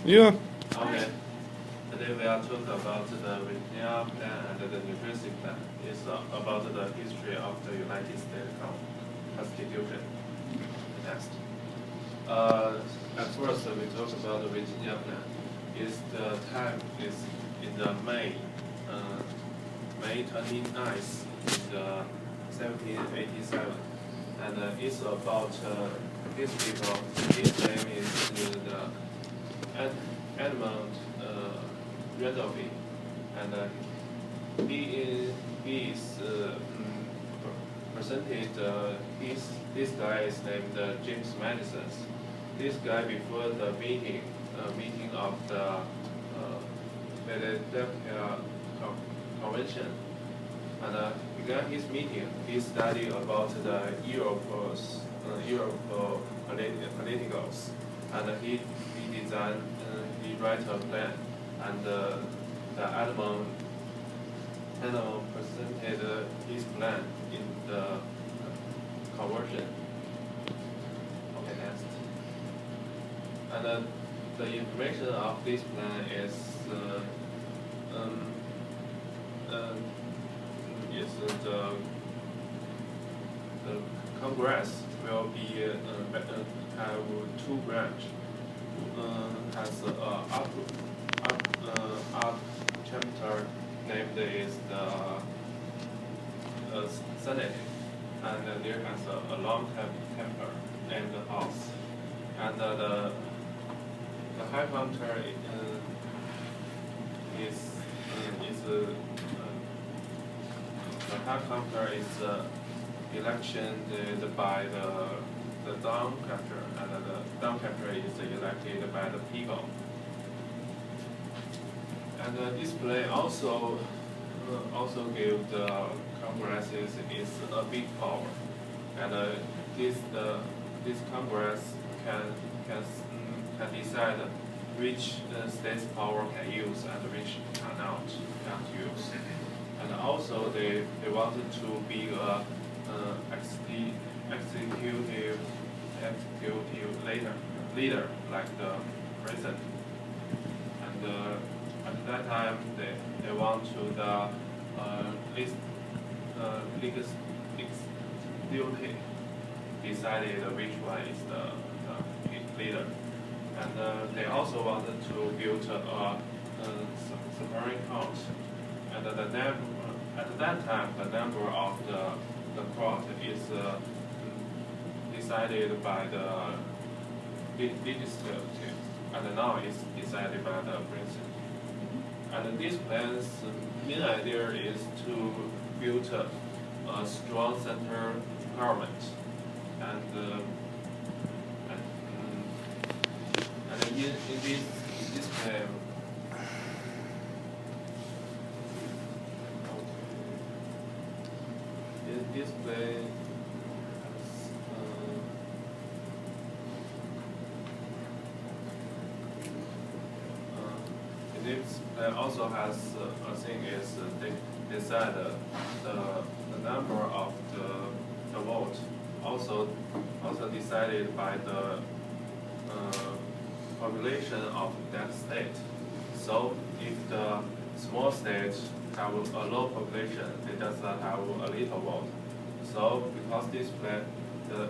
Yeah. Okay. Today we are talking about the Virginia Plan and the New Jersey Plan. It's about the history of the United States Constitution. Next. At first, we talk about the Virginia Plan. The time is in the May 29th in the 1787, and it's about these people. His name is Edmund Randolph, and he is presented. This guy is named James Madison. This guy before the meeting of the Philadelphia Convention, and began his meeting. He studied about the Europe politicals, and he designed he write a plan, and the Edmund presented his plan in the conversion. Okay, next. And the information of this plan is the Congress will be have two branch. Has up chapter named is the Senate, and there has a long chapter named the House, and the high counter is the high counter is election by the down capture, and the down capture is elected by the people. And this plan also give the Congresses is a big power, and this Congress can decide which state's power can use and which can't use. And also they wanted to be a executive leader like the president. And at that time they want to the legislative decided which one is the leader. And they also wanted to build a Supreme Court. And at that time, the number of the court is decided by the legislative, and now it's decided by the president. And this plan's main idea is to build a strong central government, and in this plan. This plan this plan also has a thing is they decide the number of the vote also decided by the population of that state. So if the small states have a low population, it does not have a little vote. So because this plan,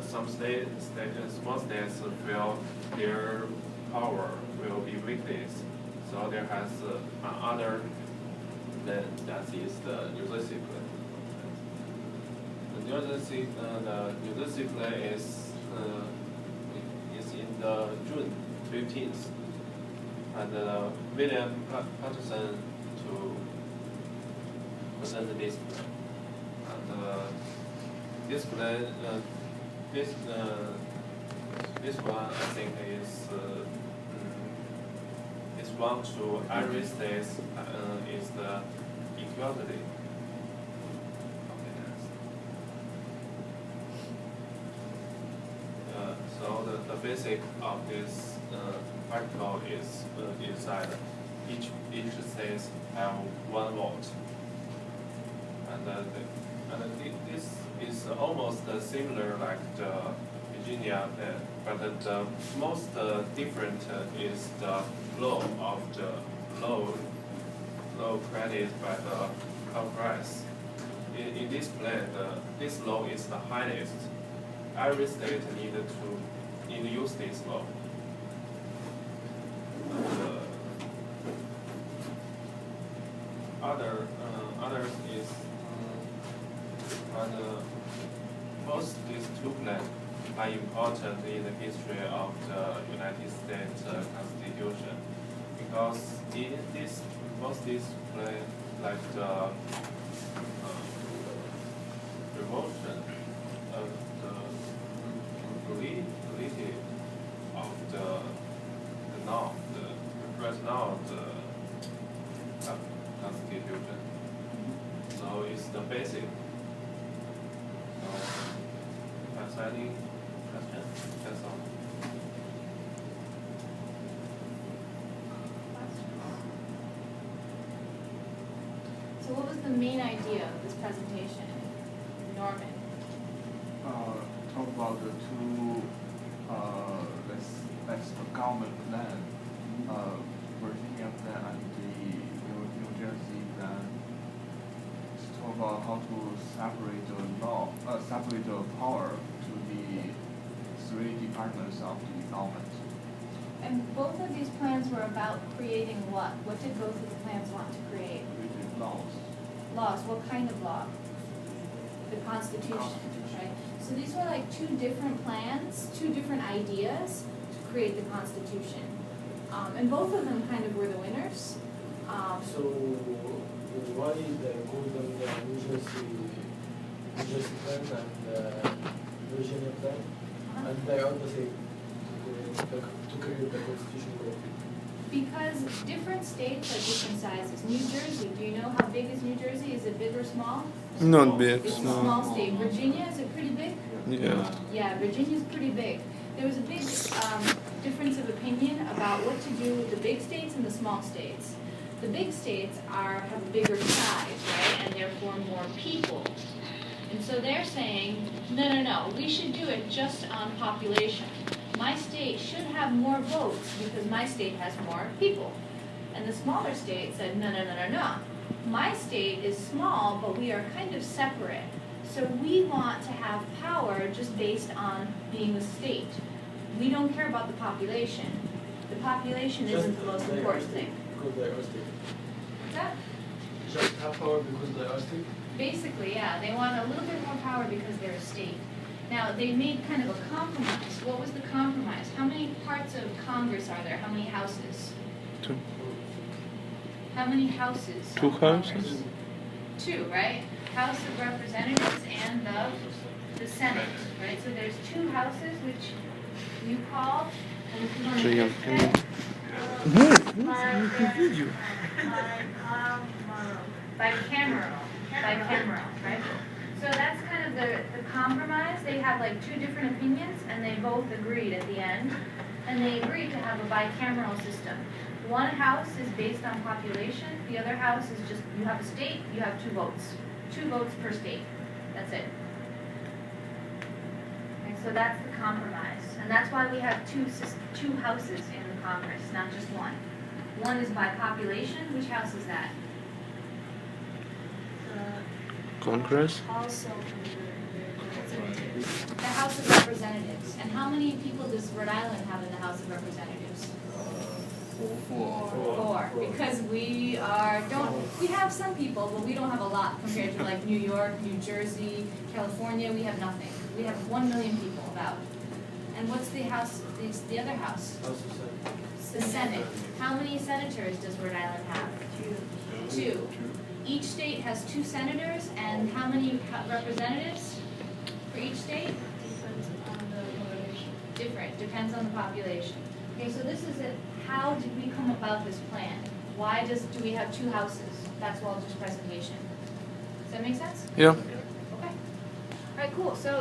some small states feel their power will be weakness. So there has other plan that is the New Jersey plan. The New Jersey plan is in the June 15th, and William Patterson to present this plan. And this plan, this one I think is one to every state is the equality. Okay, next. So the basic of this article is inside each state have one vote, and this is almost similar like the Virginia plan, but the most different is the flow of the load created by the Congress. In this plan, this law is the highest. Every state needed to use this law. Others is both these two plans are important in the history of the United States Constitution, because in both these plans, like the revolution of the validity of the now, the right now the Constitution. So it's the basic. So, any question? That's all. So what was the main idea of this presentation, Norman? Talk about the two, that's the government plan, Virginia plan and the New Jersey plan. Let's talk about how to separate the power to the three departments of the government. And both of these plans were about creating what? What did both of the plans want to create? Creating laws. Laws. What kind of law? The Constitution, right? So these were like two different plans, two different ideas to create the Constitution. And both of them kind of were the winners. So why the golden New Jersey plan and Virginia plan? And they are the same to create the Constitution law. Because different states are different sizes. New Jersey, do you know how big is New Jersey? Is it big or small? Not big, It's a small. small state. Virginia, is it pretty big? Yeah. Yeah, Virginia's pretty big. There was a big difference of opinion about what to do with the big states and the small states. The big states have a bigger size, right, and therefore more people. And so they're saying, no, we should do it just on population. My state should have more votes because my state has more people. And the smaller state said, no. My state is small, but we are kind of separate. So we want to have power just based on being a state. We don't care about the population. The population isn't the most important thing. Because they are state. What's that? Just have power because they are state? Basically, yeah. They want a little bit more power because they're a state. Now, they made kind of a compromise. What was the compromise? How many parts of Congress are there? How many houses? Two. How many houses? Two of Congress? houses? Two, right? House of Representatives and the Senate, right? So there's two houses which you call bicameral, right? So that's kind of the compromise. They had like two different opinions and they both agreed at the end. And they agreed to have a bicameral system. One house is based on population. The other house is just, you have a state, you have 2 votes. 2 votes per state. That's it. And so that's the compromise. And that's why we have two houses in the Congress, not just one. One is by population. Which house is that? Congress? Also the House of Representatives. And how many people does Rhode Island have in the House of Representatives? 4. Because we have some people, but we don't have a lot compared to like New York, New Jersey, California. We have nothing. We have 1 million people about. And what's the house? The other house? House of Senate. The Senate. How many senators does Rhode Island have? 2. Each state has 2 senators, and how many representatives for each state? Different. Depends on the population. Okay, so this is it. How did we come about this plan? Why do we have 2 houses? That's Walter's presentation. Does that make sense? Yeah. Okay. All right, cool. So